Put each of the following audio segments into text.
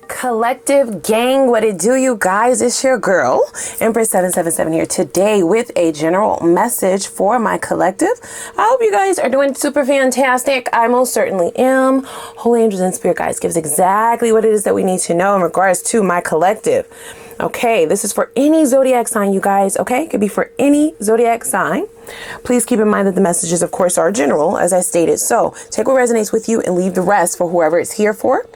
Collective gang, what it do, you guys? It's your girl Empress 777 here today with a general message for my collective. I hope you guys are doing super fantastic. I most certainly am. Holy angels and spirit guides gives exactly what it is that we need to know in regards to my collective. Okay, this is for any zodiac sign, you guys. Okay, it could be for any zodiac sign. Please keep in mind that the messages, of course, are general, as I stated. So take what resonates with you and leave the rest for whoever it's here for.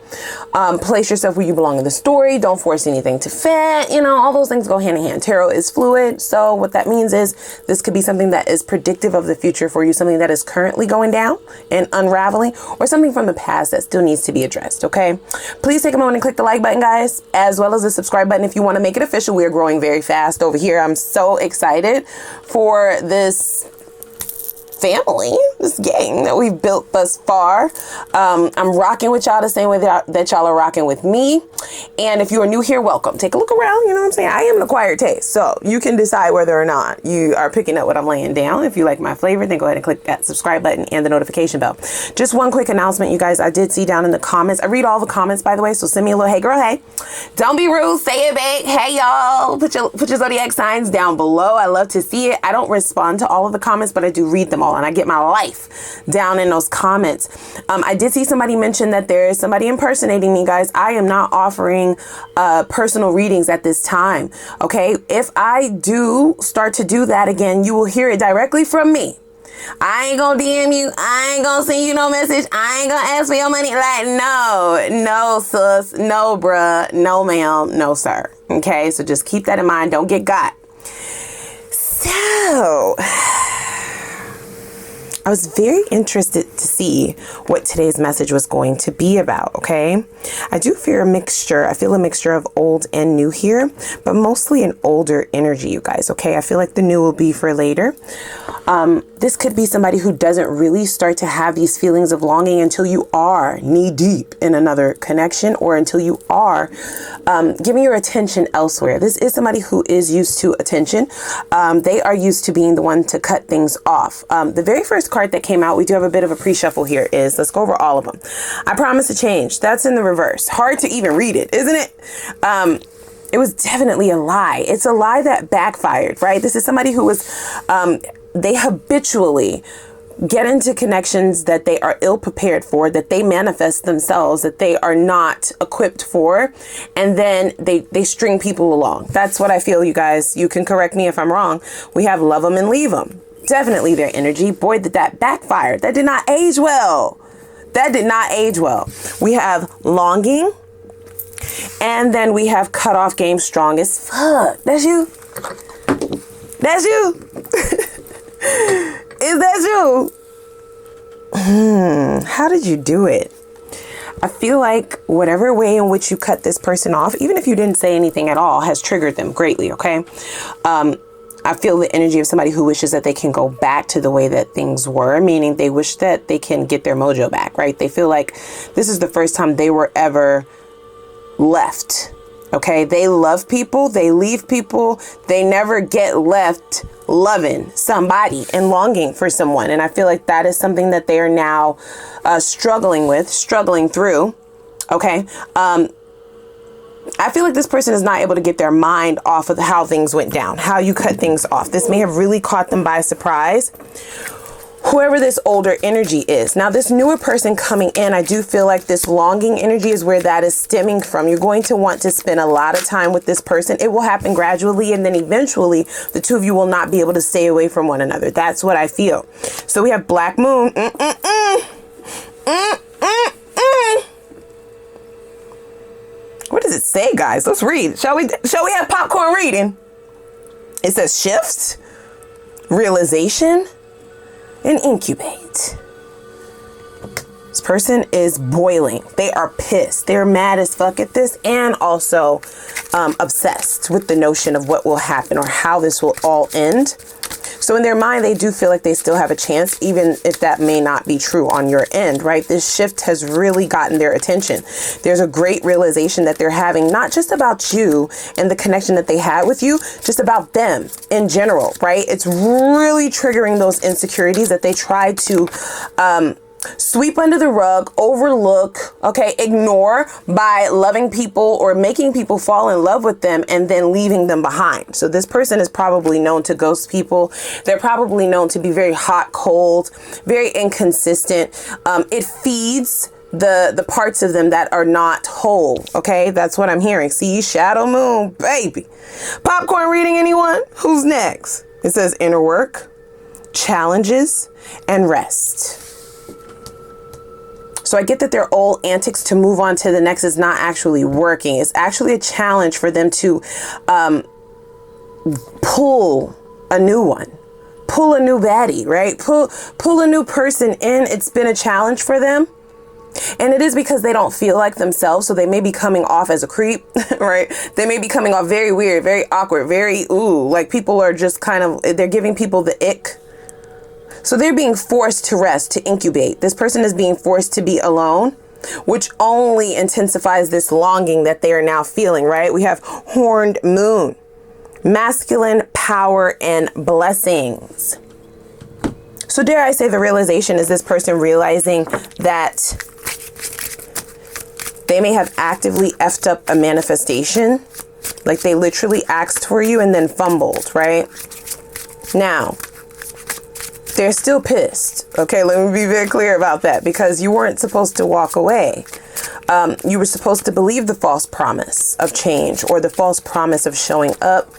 Place yourself where you belong in the story. Don't force anything to fit. You know, all those things go hand in hand. Tarot is fluid. So what that means is this could be something that is predictive of the future for you, something that is currently going down and unraveling, or something from the past that still needs to be addressed. Okay, please take a moment and click the like button, guys, as well as the subscribe button if you want to make it official. We are growing very fast over here. I'm so excited for this family, this gang that we've built thus far. I'm rocking with y'all the same way that y'all are rocking with me. And if you are new here, welcome. Take a look around. You know what I'm saying? I am an acquired taste, so you can decide whether or not you are picking up what I'm laying down. If you like my flavor, then go ahead and click that subscribe button and the notification bell. Just one quick announcement, you guys. I did see down in the comments. I read all the comments, by the way, so send me a little hey girl, hey. Don't be rude. Say it back. Hey y'all. Put your zodiac signs down below. I love to see it. I don't respond to all of the comments, but I do read them all, and I get my life down in those comments. I did see somebody mention that there is somebody impersonating me, guys. I am not offering personal readings at this time. Okay, if I do start to do that again, you will hear it directly from me. I ain't gonna DM you. I ain't gonna send you no message. I ain't gonna ask for your money. Like, no sis, no bruh, no ma'am, no sir. Okay, so just keep that in mind. Don't get got. So I was very interested to see what today's message was going to be about, okay? I do feel a mixture. I feel a mixture of old and new here, but mostly an older energy, you guys, okay? I feel like the new will be for later. This could be somebody who doesn't really start to have these feelings of longing until you are knee deep in another connection, or until you are giving your attention elsewhere. This is somebody who is used to attention. They are used to being the one to cut things off. The very first card that came out, we do have a bit of a pre-shuffle here, is, let's go over all of them. I promise to change. That's in the reverse. Hard to even read it, isn't it? It was definitely a lie. It's a lie that backfired, right? This is somebody who was, they habitually get into connections that they are ill prepared for, that they manifest themselves, that they are not equipped for, and then they string people along. That's what I feel, you guys. You can correct me if I'm wrong. We have love them and leave them. Definitely their energy. Boy, did that backfire. That did not age well. That did not age well. We have longing, and then we have cut off game strong as fuck. That's you. That's you. Is that you? How did you do it? I feel like whatever way in which you cut this person off, even if you didn't say anything at all, has triggered them greatly, okay? I feel the energy of somebody who wishes that they can go back to the way that things were, meaning they wish that they can get their mojo back, right? They feel like this is the first time they were ever left, okay? They love people, they leave people, they never get left loving somebody and longing for someone. And I feel like that is something that they are now struggling through, okay? I feel like this person is not able to get their mind off of how things went down, how you cut things off. This may have really caught them by surprise, whoever this older energy is. Now, this newer person coming in, I do feel like this longing energy is where that is stemming from. You're going to want to spend a lot of time with this person. It will happen gradually, and then eventually the two of you will not be able to stay away from one another. That's what I feel. So we have Black Moon. What does it say, guys? Let's read. Shall we have popcorn reading? It says shift, realization, and incubate. This person is boiling. They are pissed. They're mad as fuck at this, and also obsessed with the notion of what will happen or how this will all end. So in their mind, they do feel like they still have a chance, even if that may not be true on your end, right? This shift has really gotten their attention. There's a great realization that they're having, not just about you and the connection that they had with you, just about them in general, right? It's really triggering those insecurities that they tried to sweep under the rug, overlook, okay, ignore by loving people or making people fall in love with them and then leaving them behind. So this person is probably known to ghost people. They're probably known to be very hot, cold, very inconsistent. It feeds the parts of them that are not whole. Okay, that's what I'm hearing. See, shadow moon, baby. Popcorn reading, anyone? Who's next? It says inner work, challenges, and rest. So I get that their old antics to move on to the next is not actually working. It's actually a challenge for them to pull a new one, pull a new baddie, right? Pull a new person in. It's been a challenge for them. And it is because they don't feel like themselves. So they may be coming off as a creep, right? They may be coming off very weird, very awkward, very, like people are just kind of, they're giving people the ick. So they're being forced to rest, to incubate. This person is being forced to be alone, which only intensifies this longing that they are now feeling, right? We have horned moon, masculine power and blessings. So dare I say the realization is this person realizing that they may have actively effed up a manifestation. Like they literally asked for you and then fumbled, right? Now, they're still pissed. Okay, let me be very clear about that because you weren't supposed to walk away. You were supposed to believe the false promise of change or the false promise of showing up,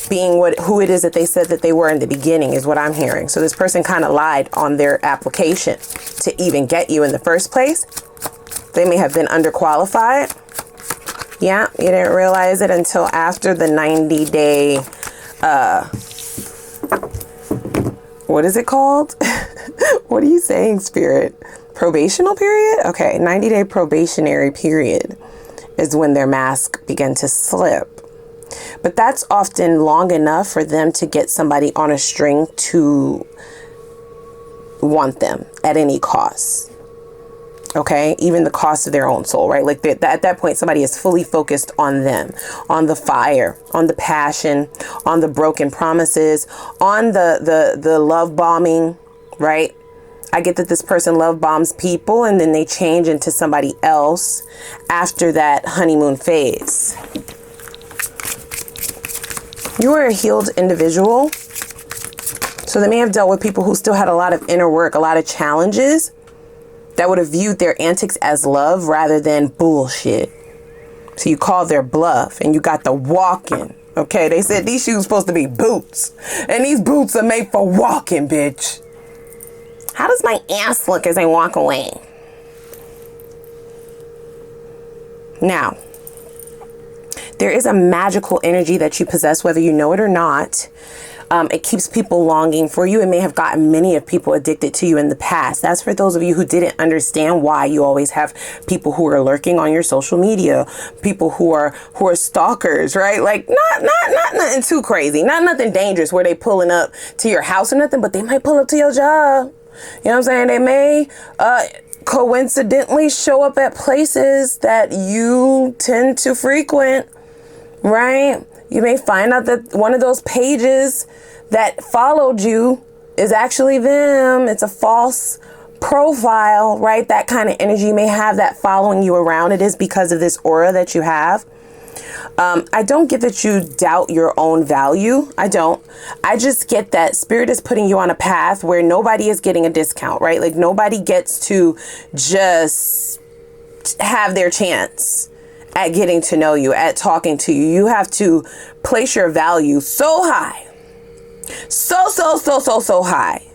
being who it is that they said that they were in the beginning is what I'm hearing. So this person kind of lied on their application to even get you in the first place. They may have been underqualified. Yeah, you didn't realize it until after the 90-day, what is it called? What are you saying, Spirit? Probational period? Okay, 90-day probationary period is when their mask began to slip. But that's often long enough for them to get somebody on a string to want them at any cost. Okay, even the cost of their own soul, right? Like at that point, somebody is fully focused on them, on the fire, on the passion, on the broken promises, on the love bombing, right? I get that this person love bombs people and then they change into somebody else after that honeymoon phase. You are a healed individual. So they may have dealt with people who still had a lot of inner work, a lot of challenges that would have viewed their antics as love rather than bullshit. So you called their bluff and you got the walking. Okay, they said these shoes supposed to be boots and these boots are made for walking, bitch. How does my ass look as I walk away? Now, there is a magical energy that you possess, whether you know it or not. It keeps people longing for you. It may have gotten many of people addicted to you in the past. That's for those of you who didn't understand why you always have people who are lurking on your social media, people who are stalkers, right? Like not nothing too crazy, not nothing dangerous where they pulling up to your house or nothing, but they might pull up to your job. You know what I'm saying? They may coincidentally show up at places that you tend to frequent, right? You may find out that one of those pages that followed you is actually them. It's a false profile, right? That kind of energy may have that following you around. It is because of this aura that you have. I don't get that you doubt your own value. I don't. I just get that Spirit is putting you on a path where nobody is getting a discount, right? Like nobody gets to just have their chance at getting to know you, at talking to you. You have to place your value so high, so high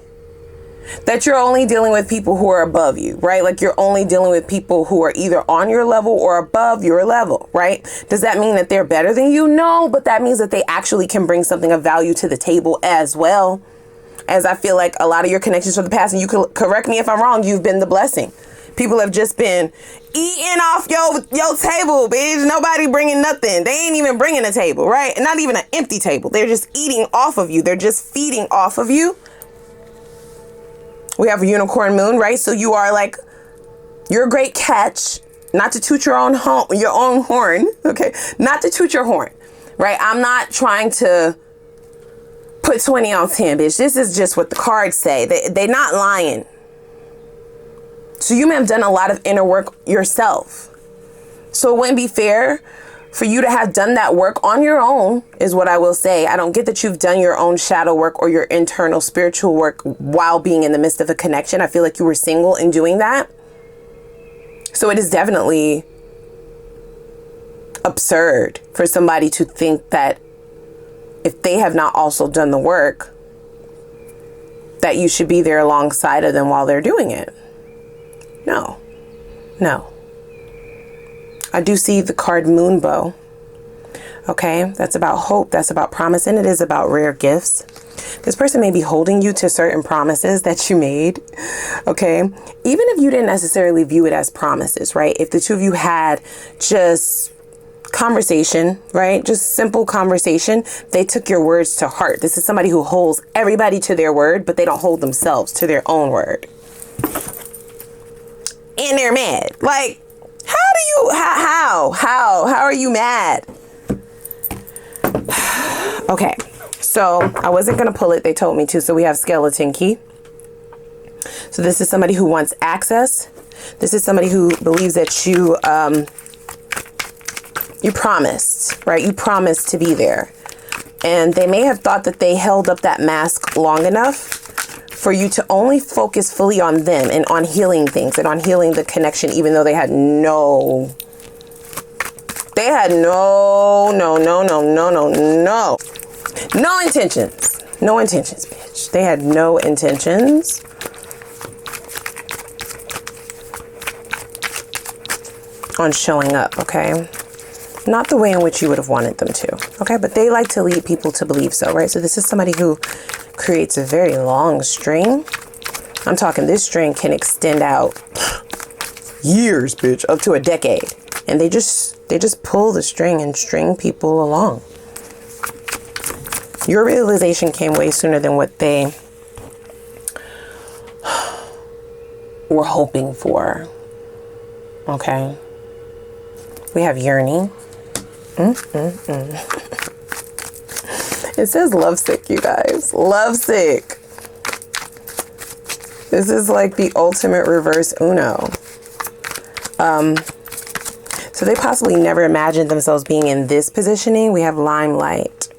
that you're only dealing with people who are above you, right? Like you're only dealing with people who are either on your level or above your level, right? Does that mean that they're better than you? No, but that means that they actually can bring something of value to the table as well. As I feel like a lot of your connections from the past, and you can correct me if I'm wrong, you've been the blessing. People have just been eating off your table, bitch. Nobody bringing nothing. They ain't even bringing a table, right? Not even an empty table. They're just eating off of you. They're just feeding off of you. We have a unicorn moon, right? So you are like, you're a great catch. Not to toot your own horn, okay? Not to toot your horn, right? I'm not trying to put 20 on 10, bitch. This is just what the cards say. They're not lying. So you may have done a lot of inner work yourself. So it wouldn't be fair for you to have done that work on your own, is what I will say. I don't get that you've done your own shadow work or your internal spiritual work while being in the midst of a connection. I feel like you were single in doing that. So it is definitely absurd for somebody to think that if they have not also done the work, that you should be there alongside of them while they're doing it. No. I do see the card Moonbow. Okay, that's about hope. That's about promise. And it is about rare gifts. This person may be holding you to certain promises that you made. Okay, even if you didn't necessarily view it as promises, right? If the two of you had just conversation, right? Just simple conversation. They took your words to heart. This is somebody who holds everybody to their word, but they don't hold themselves to their own word. And they're mad. Like, how are you mad? Okay, so I wasn't going to pull it. They told me to. So we have skeleton key. So this is somebody who wants access. This is somebody who believes that you promised, right? You promised to be there. And they may have thought that they held up that mask long enough for you to only focus fully on them and on healing things and on healing the connection, even though they had no intentions. No intentions, bitch. They had no intentions. On showing up, okay? Not the way in which you would have wanted them to, okay? But they like to lead people to believe so, right? So this is somebody who creates a very long string. I'm talking this string can extend out years, bitch, up to a decade. And they just pull the string and string people along. Your realization came way sooner than what they were hoping for, okay? We have yearning. It says lovesick, you guys. Lovesick. This is like the ultimate reverse Uno. So they possibly never imagined themselves being in this positioning. We have limelight.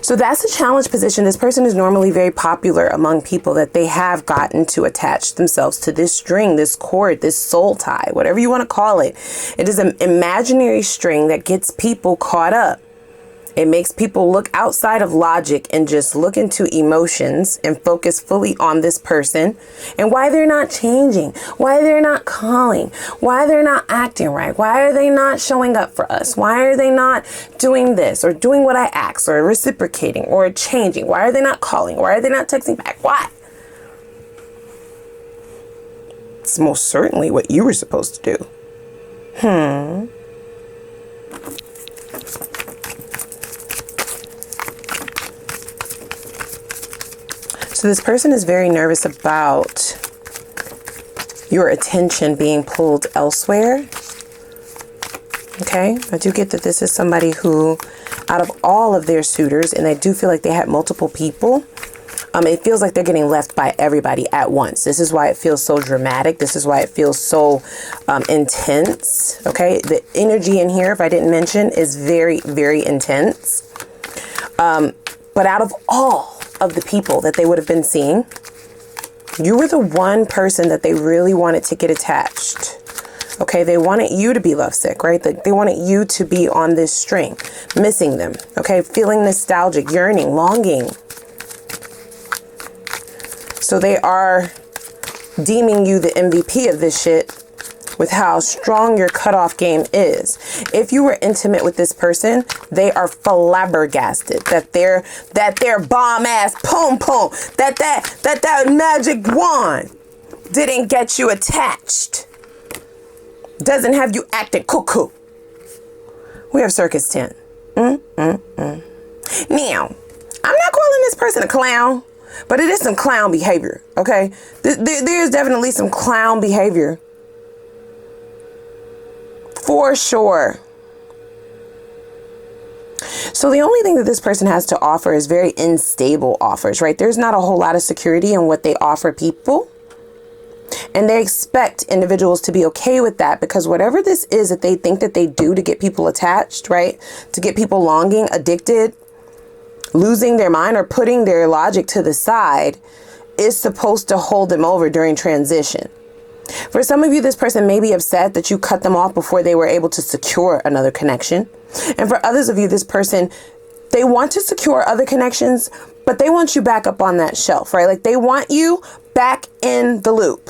So that's a challenge position. This person is normally very popular among people, that they have gotten to attach themselves to this string, this cord, this soul tie, whatever you want to call it. It is an imaginary string that gets people caught up. It makes people look outside of logic and just look into emotions and focus fully on this person and why they're not changing, why they're not calling, why they're not acting right, why are they not showing up for us, why are they not doing this or doing what I asked or reciprocating or changing, why are they not calling, why are they not texting back, why? It's most certainly what you were supposed to do. So this person is very nervous about your attention being pulled elsewhere. Okay, I do get that this is somebody who, out of all of their suitors, and I do feel like they had multiple people, it feels like they're getting left by everybody at once. This is why it feels so dramatic. This is why it feels so intense. Okay, the energy in here, if I didn't mention, is very, very intense. But out of all of the people that they would have been seeing, you were the one person that they really wanted to get attached. Okay, they wanted you to be lovesick, right? They wanted you to be on this string, missing them, okay? Feeling nostalgic, yearning, longing. So they are deeming you the MVP of this shit with how strong your cutoff game is. If you were intimate with this person, they are flabbergasted that their bomb ass pom pom, that magic wand didn't get you attached, doesn't have you acting cuckoo. We have circus tent. Now, I'm not calling this person a clown, but it is some clown behavior. Okay, there's definitely some clown behavior. For sure. So the only thing that this person has to offer is very unstable offers, right? There's not a whole lot of security in what they offer people. And they expect individuals to be okay with that, because whatever this is that they think that they do to get people attached, right? To get people longing, addicted, losing their mind, or putting their logic to the side, is supposed to hold them over during transition. For some of you, this person may be upset that you cut them off before they were able to secure another connection. And for others of you, this person, they want to secure other connections, but they want you back up on that shelf, right? Like they want you back in the loop.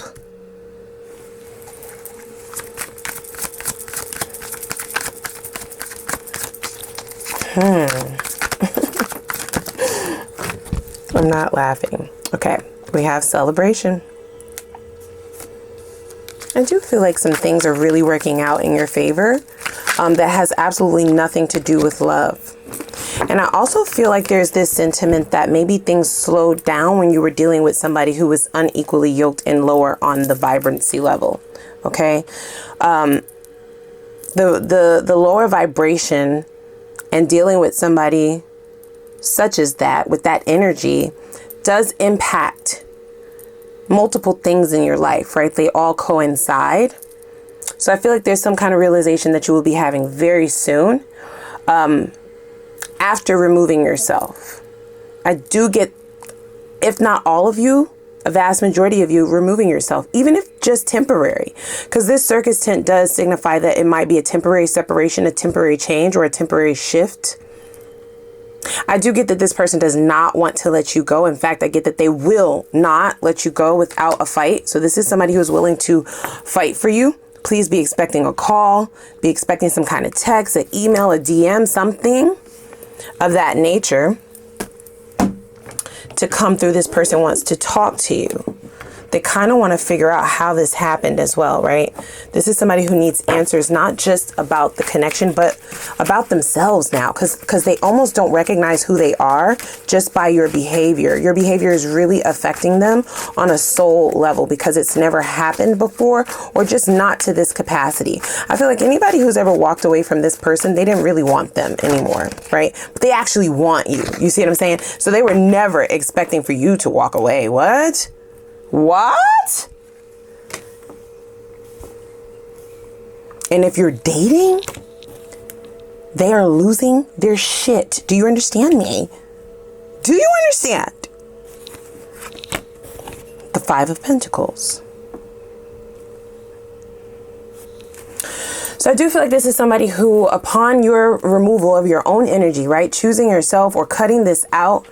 I'm not laughing. Okay, we have celebration. I do feel like some things are really working out in your favor that has absolutely nothing to do with love. And I also feel like there's this sentiment that maybe things slowed down when you were dealing with somebody who was unequally yoked and lower on the vibrancy level. Okay. The lower vibration and dealing with somebody such as that, with that energy, does impact multiple things in your life, right? They all coincide. So I feel like there's some kind of realization that you will be having very soon after removing yourself. I do get, if not all of you, a vast majority of you removing yourself, even if just temporary, because this circus tent does signify that it might be a temporary separation, a temporary change, or a temporary shift. I do get that this person does not want to let you go. In fact, I get that they will not let you go without a fight. So this is somebody who is willing to fight for you. Please be expecting a call, be expecting some kind of text, an email, a DM, something of that nature to come through. This person wants to talk to you. They kind of want to figure out how this happened as well, right? This is somebody who needs answers, not just about the connection, but about themselves now, because they almost don't recognize who they are just by your behavior. Your behavior is really affecting them on a soul level because it's never happened before, or just not to this capacity. I feel like anybody who's ever walked away from this person, they didn't really want them anymore, right? But they actually want you. You see what I'm saying? So they were never expecting for you to walk away. What? What? And if you're dating, they are losing their shit. Do you understand me? Do you understand? The Five of Pentacles. So I do feel like this is somebody who, upon your removal of your own energy, right, choosing yourself or cutting this out,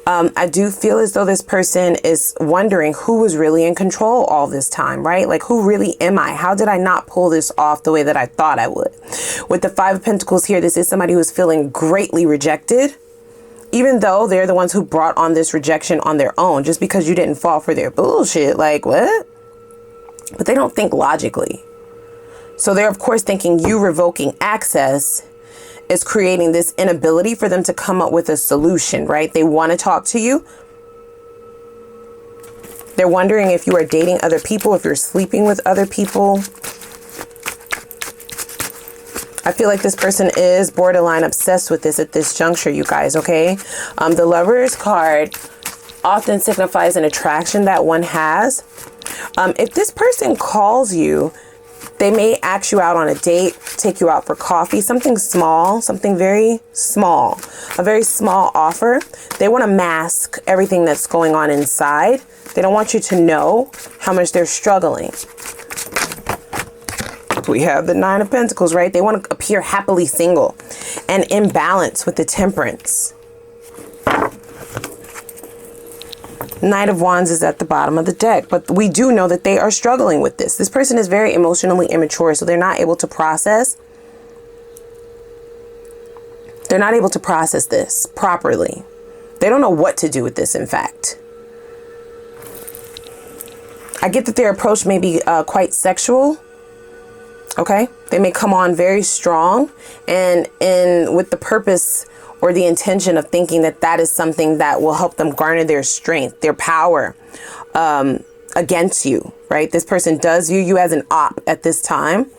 I do feel as though this person is wondering who was really in control all this time, right? Like, who really am I? How did I not pull this off the way that I thought I would? With the Five of Pentacles here, this is somebody who is feeling greatly rejected, even though they're the ones who brought on this rejection on their own, just because you didn't fall for their bullshit. Like, what? But they don't think logically. So they're, of course, thinking you revoking access is creating this inability for them to come up with a solution, right? They want to talk to you. They're wondering if you are dating other people, if you're sleeping with other people. I feel like this person is borderline obsessed with this at this juncture, you guys, okay? The Lover's card often signifies an attraction that one has. If this person calls you, they may ask you out on a date, take you out for coffee, something small, something very small, a very small offer. They want to mask everything that's going on inside. They don't want you to know how much they're struggling. We have the Nine of Pentacles, right? They want to appear happily single and in balance with the Temperance. Knight of Wands is at the bottom of the deck, but we do know that they are struggling with this. This person is very emotionally immature, so they're not able to process. They're not able to process this properly. They don't know what to do with this, in fact. I get that their approach may be quite sexual. Okay? They may come on very strong and with the purpose or the intention of thinking that that is something that will help them garner their strength, their power against you, right? This person does view you as an op at this time,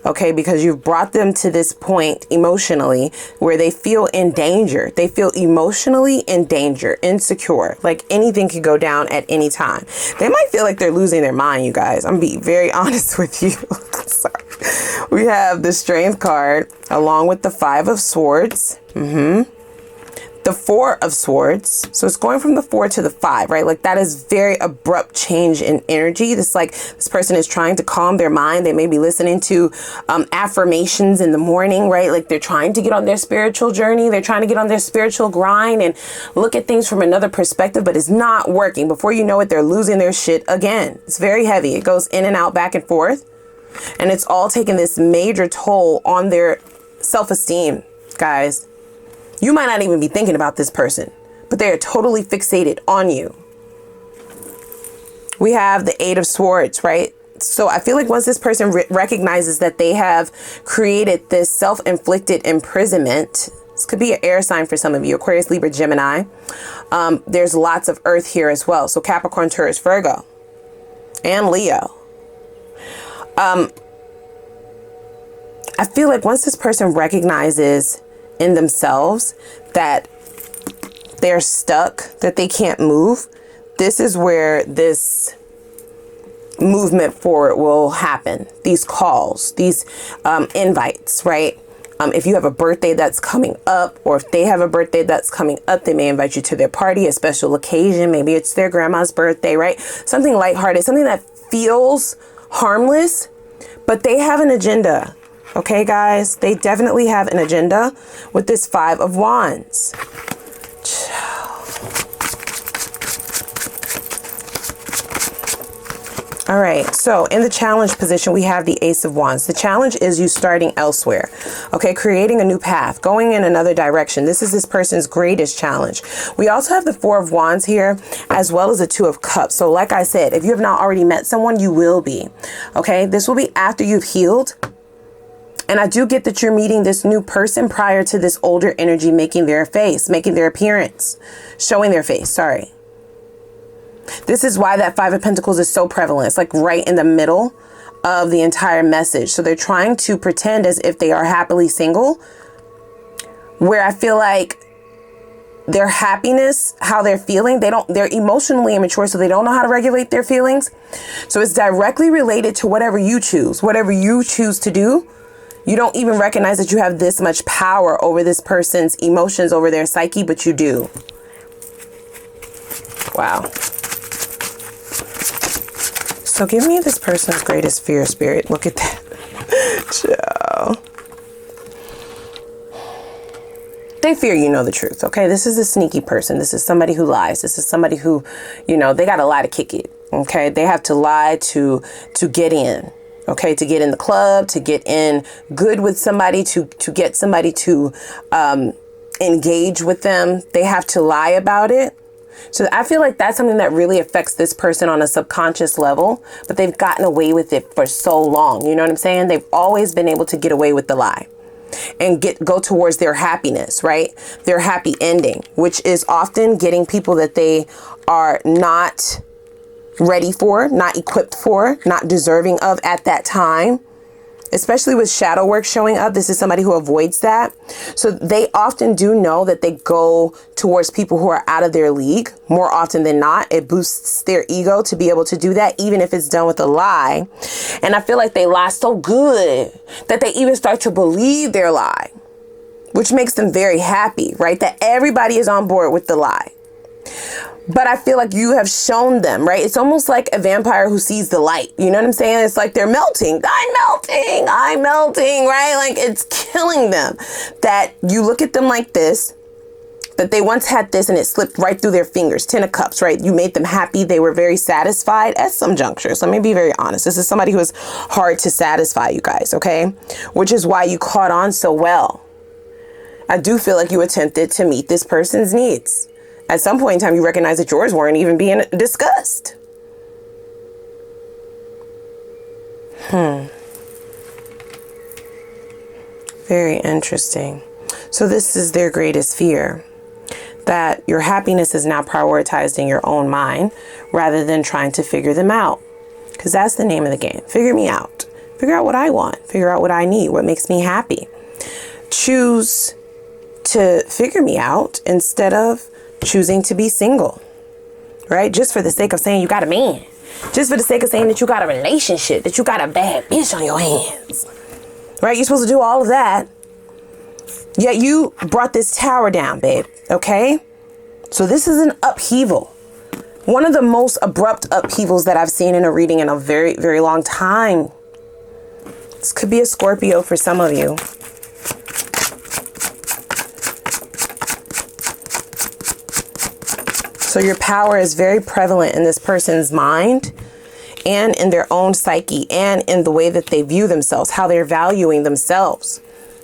okay? Because you've brought them to this point emotionally where they feel in danger. They feel emotionally in danger, insecure, like anything could go down at any time. They might feel like they're losing their mind, you guys. I'm being very honest with you. Sorry. We have the Strength card along with the Five of Swords. The Four of Swords. So it's going from the 4 to the 5, right? Like that is very abrupt change in energy. This person is trying to calm their mind. They may be listening to affirmations in the morning, right? Like they're trying to get on their spiritual journey. They're trying to get on their spiritual grind and look at things from another perspective, but it's not working. Before you know it, they're losing their shit again. It's very heavy. It goes in and out, back and forth. And it's all taking this major toll on their self-esteem, guys. You might not even be thinking about this person, but they are totally fixated on you. We have the Eight of Swords, right? So I feel like once this person recognizes that they have created this self-inflicted imprisonment, this could be an air sign for some of you, Aquarius, Libra, Gemini. There's lots of earth here as well. So Capricorn, Taurus, Virgo, and Leo. I feel like once this person recognizes in themselves that they're stuck, that they can't move, this is where this movement forward will happen. These calls, these invites, right? If you have a birthday that's coming up, or if they have a birthday that's coming up, they may invite you to their party, a special occasion. Maybe it's their grandma's birthday, right? Something lighthearted, something that feels harmless, but they have an agenda. Okay, guys, they definitely have an agenda with this Five of Wands. All right, so in the challenge position, we have the Ace of Wands. The challenge is you starting elsewhere, okay, creating a new path, going in another direction. This is this person's greatest challenge. We also have the Four of Wands here, as well as the Two of Cups. So like I said, if you have not already met someone, you will be, okay? This will be after you've healed. And I do get that you're meeting this new person prior to this older energy making their appearance, showing their face, sorry. This is why that Five of Pentacles is so prevalent. It's like right in the middle of the entire message. So they're trying to pretend as if they are happily single, where I feel like their happiness, how they're feeling, they're emotionally immature, so they don't know how to regulate their feelings. So it's directly related to whatever you choose to do. You don't even recognize that you have this much power over this person's emotions, over their psyche, but you do. Wow. So give me this person's greatest fear, Spirit. Look at that. Ciao. They fear you know the truth, okay? This is a sneaky person. This is somebody who lies. This is somebody who, you know, they got to lie to kick it, okay? They have to lie to get in. Okay, to get in the club, to get in good with somebody, to get somebody to engage with them. They have to lie about it. So I feel like that's something that really affects this person on a subconscious level, but they've gotten away with it for so long. You know what I'm saying? They've always been able to get away with the lie and go towards their happiness, right? Their happy ending, which is often getting people that they are not ready for, not equipped for, not deserving of at that time. Especially with shadow work showing up, this is somebody who avoids that. So they often do know that they go towards people who are out of their league more often than not. It boosts their ego to be able to do that, even if it's done with a lie. And I feel like they lie so good that they even start to believe their lie, which makes them very happy, right? That everybody is on board with the lie. But I feel like you have shown them, right? It's almost like a vampire who sees the light. You know what I'm saying? It's like they're melting. I'm melting, right? Like it's killing them. That you look at them like this, that they once had this and it slipped right through their fingers. 10 of Cups, right? You made them happy. They were very satisfied at some junctures. Let me be very honest. This is somebody who is hard to satisfy, you guys, okay? Which is why you caught on so well. I do feel like you attempted to meet this person's needs. At some point in time, you recognize that yours weren't even being discussed. Very interesting. So this is their greatest fear, that your happiness is now prioritized in your own mind rather than trying to figure them out. because that's the name of the game. Figure me out. Figure out what I want. Figure out what I need, what makes me happy. Choose to figure me out instead of choosing to be single, right? Just for the sake of saying you got a man. Just for the sake of saying that you got a relationship, that you got a bad bitch on your hands, right? You're supposed to do all of that. Yet you brought this tower down, babe, okay? So this is an upheaval. One of the most abrupt upheavals that I've seen in a reading in a very, very long time. This could be a Scorpio for some of you. So your power is very prevalent in this person's mind and in their own psyche and in the way that they view themselves, how they're valuing themselves.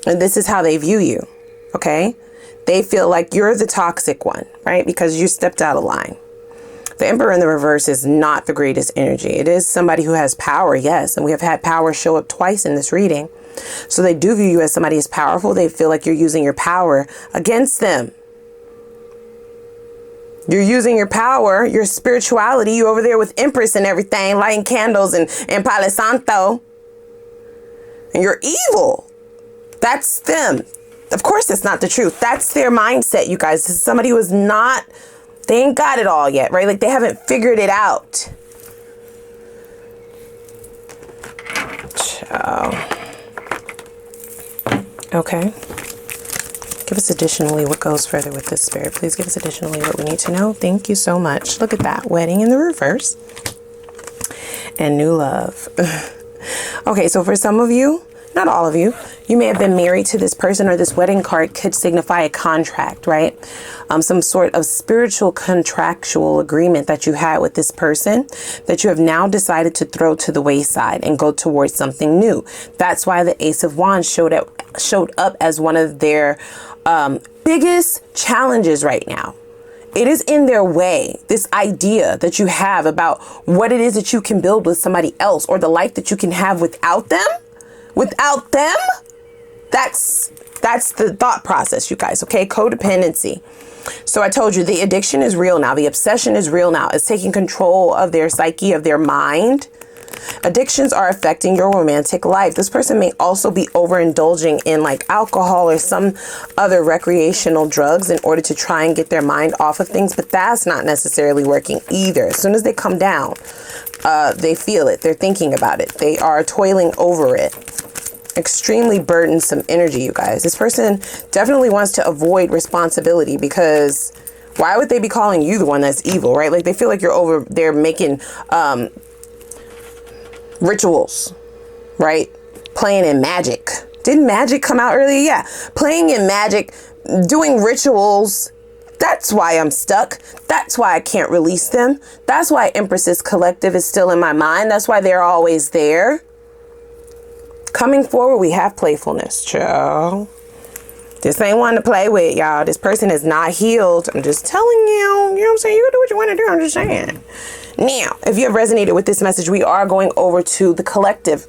And this is how they view you, okay? They feel like you're the toxic one, right? Because you stepped out of line. The Emperor in the reverse is not the greatest energy. It is somebody who has power, yes. And we have had power show up twice in this reading. So they do view you as somebody who's powerful. They feel like you're using your power against them. You're using your power, your spirituality. You over there with Empress and everything, lighting candles and Palo Santo. And you're evil. That's them. Of course, that's not the truth. That's their mindset, you guys. This is somebody who is not, they ain't got it all yet, right? Like they haven't figured it out. Ciao. Okay. Give us additionally what goes further with this, Spirit. Please give us additionally what we need to know. Thank you so much. Look at that. Wedding in the reverse. And new love. Okay, so for some of you, not all of you, you may have been married to this person, or this wedding card could signify a contract, right? Some sort of spiritual contractual agreement that you had with this person that you have now decided to throw to the wayside and go towards something new. That's why the Ace of Wands showed up as one of their biggest challenges right now. It is in their way, this idea that you have about what it is that you can build with somebody else, or the life that you can have without them. Without them, that's the thought process, you guys, okay? Codependency. So I told you the addiction is real now. The obsession is real now. It's taking control of their psyche, of their mind. Addictions are affecting your romantic life. This person may also be overindulging in like alcohol or some other recreational drugs in order to try and get their mind off of things, but that's not necessarily working either. As soon as they come down, they feel it. They're thinking about it. They are toiling over it. Extremely burdensome energy, you guys. This person definitely wants to avoid responsibility, because why would they be calling you the one that's evil, right? Like they feel like you're over there making rituals, right? Playing in magic. Didn't magic come out earlier? Yeah. Playing in magic, doing rituals. That's why I'm stuck. That's why I can't release them. That's why Empress's Collective is still in my mind. That's why they're always there. Coming forward, we have playfulness, child. This ain't one to play with, y'all. This person is not healed. I'm just telling you. You know what I'm saying? You can do what you want to do. I'm just saying. Now, if you have resonated with this message, we are going over to the collective.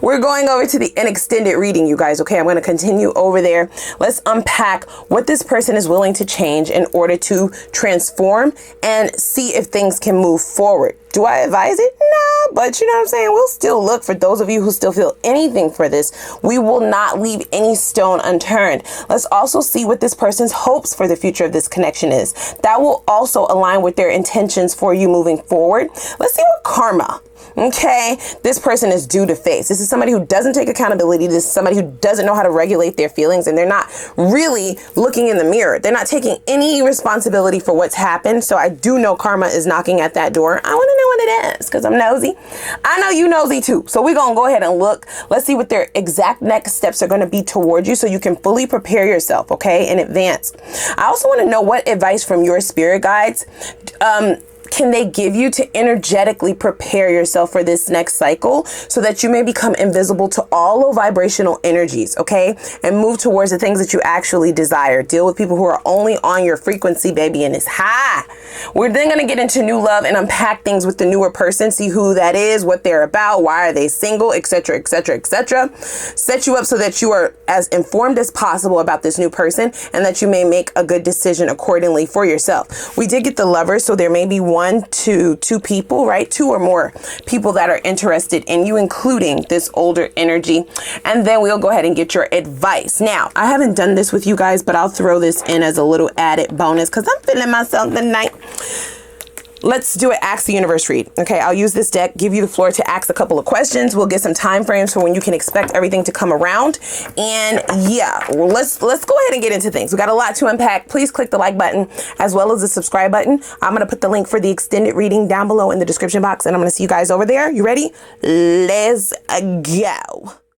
We're going over to the extended reading, you guys. Okay, I'm going to continue over there. Let's unpack what this person is willing to change in order to transform and see if things can move forward. Do I advise it? No, but you know what I'm saying? We'll still look for those of you who still feel anything for this. We will not leave any stone unturned. Let's also see what this person's hopes for the future of this connection is. That will also align with their intentions for you moving forward. Let's see what karma, okay, this person is due to face. This is somebody who doesn't take accountability. This is somebody who doesn't know how to regulate their feelings, and they're not really looking in the mirror. They're not taking any responsibility for what's happened. So I do know karma is knocking at that door. I want to know what it is, because I'm nosy. I know you nosy too. So we're going to go ahead and look. Let's see what their exact next steps are going to be towards you, so you can fully prepare yourself, okay, in advance. I also want to know what advice from your spirit guides can they give you to energetically prepare yourself for this next cycle, so that you may become invisible to all low vibrational energies, okay? And move towards the things that you actually desire. Deal with people who are only on your frequency, baby, and it's high. We're then going to get into new love and unpack things with the newer person, see who that is, what they're about, why are they single, etc., etc., etc. Set you up so that you are as informed as possible about this new person, and that you may make a good decision accordingly for yourself. We did get the Lovers, so there may be one one to two people, right? Two or more people that are interested in you, including this older energy. And then we'll go ahead and get your advice. Now, I haven't done this with you guys, but I'll throw this in as a little added bonus because I'm feeling myself tonight. Let's do an Ask the Universe read. Okay, I'll use this deck, give you the floor to ask a couple of questions. We'll get some time frames for when you can expect everything to come around. And yeah, let's go ahead and get into things. We got a lot to unpack. Please click the like button as well as the subscribe button. I'm going to put the link for the extended reading down below in the description box, and I'm going to see you guys over there. You ready? Let's go.